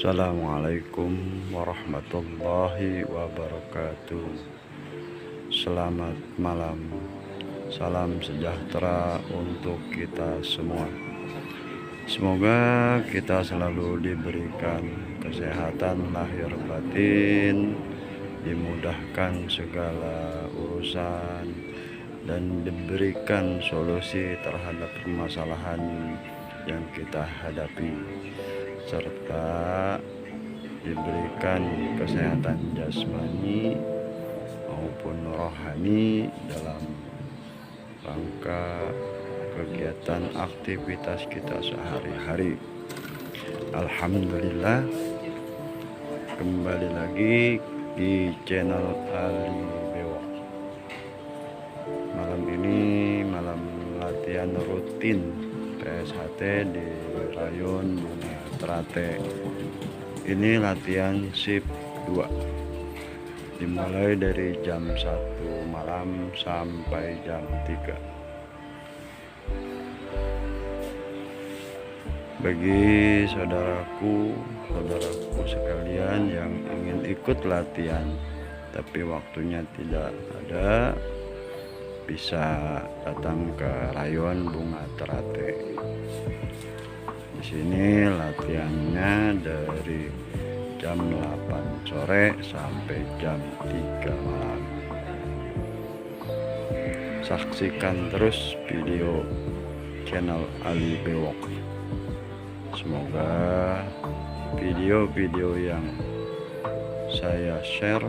Assalamualaikum warahmatullahi wabarakatuh. Selamat malam. Salam sejahtera untuk kita semua. Semoga kita selalu diberikan kesehatan lahir batin, dimudahkan segala urusan, dan diberikan solusi terhadap permasalahan yang kita hadapi, serta diberikan kesehatan jasmani maupun rohani dalam rangka kegiatan aktivitas kita sehari-hari. Alhamdulillah, kembali lagi di channel Ali Bewok. Malam ini malam latihan rutin PSHT di Rayon Bunga Teratai. Ini latihan shift 2, dimulai dari jam 1 malam sampai jam 3. Bagi saudaraku sekalian yang ingin ikut latihan tapi waktunya tidak ada, bisa datang ke Rayon Bunga Teratai. Di sini latihannya dari jam 8 sore sampai jam 3 malam. Saksikan terus video channel Ali Bewok. Semoga video-video yang saya share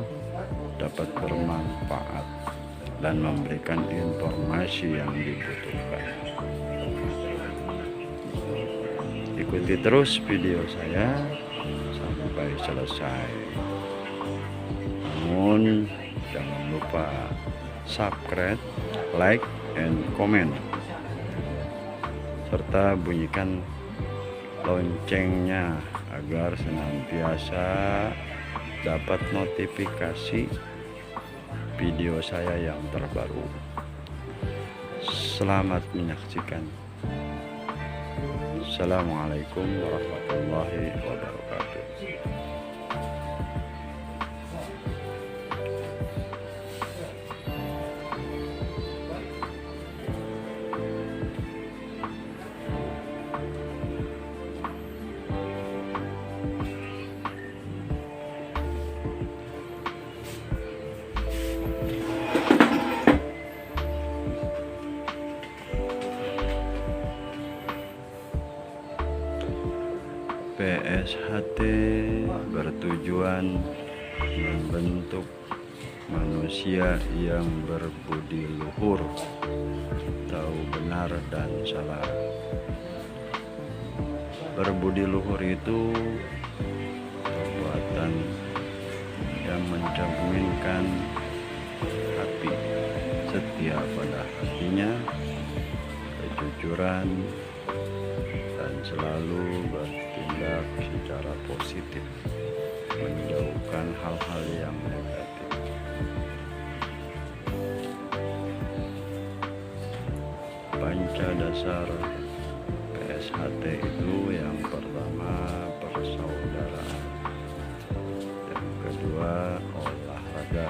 dapat bermanfaat dan memberikan informasi yang dibutuhkan. Ikuti terus video saya sampai selesai. Namun jangan lupa subscribe, like, and comment, serta bunyikan loncengnya agar senantiasa dapat notifikasi video saya yang terbaru. Selamat menyaksikan. Assalamualaikum warahmatullahi wabarakatuh. PSHT bertujuan membentuk manusia yang berbudi luhur, tahu benar dan salah. Berbudi luhur itu perbuatan yang mencerminkan hati setia pada hatinya, kejujuran, dan selalu bertindak secara positif, menjauhkan hal-hal yang negatif. Panca dasar PSHT itu yang pertama persaudaraan, yang kedua olahraga,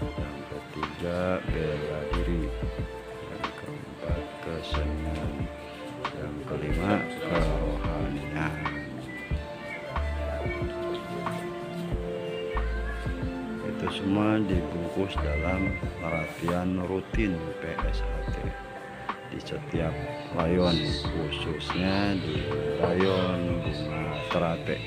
yang ketiga bela diri, yang keempat kesenian, yang kelima kerohanian. Itu semua dibungkus dalam latihan rutin PSHT di setiap rayon, khususnya di Rayon Bunga Teratai.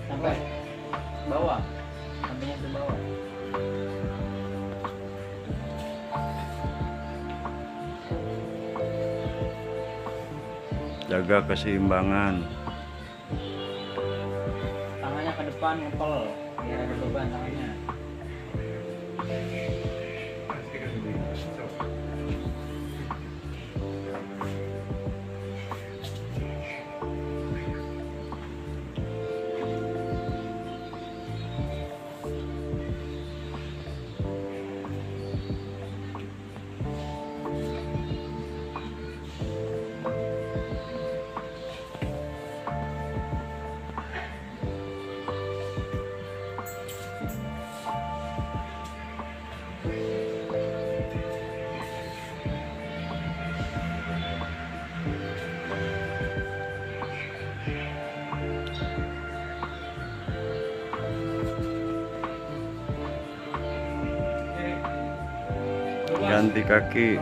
Sampai bawah, sampingnya ke bawah. Jaga keseimbangan. Tangannya ke depan ngepel, biar ada beban tangannya. ganti kaki.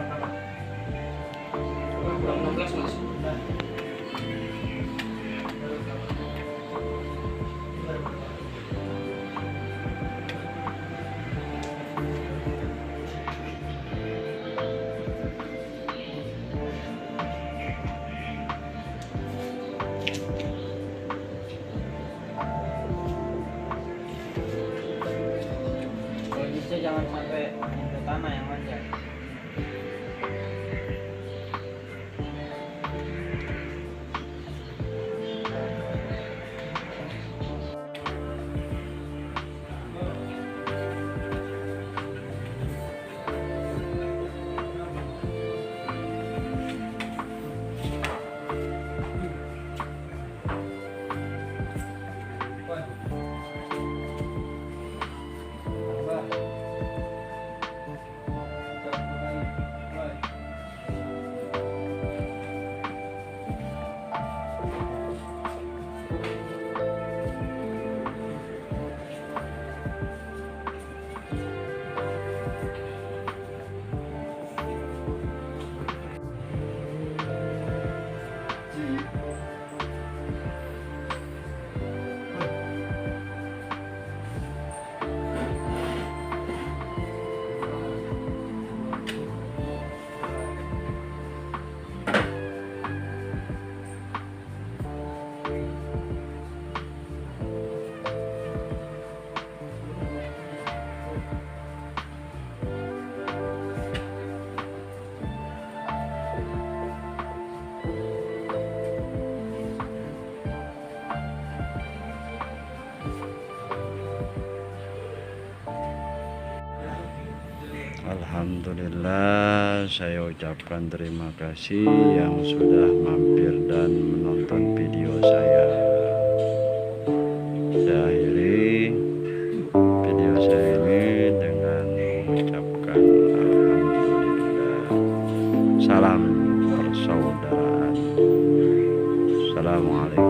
Kalau bisa jangan sampai ke tanah yang manjat. Alhamdulillah, saya ucapkan terima kasih yang sudah mampir dan menonton video saya. Saya akhiri video saya ini dengan mengucapkan alhamdulillah. Salam persaudaraan. Assalamualaikum.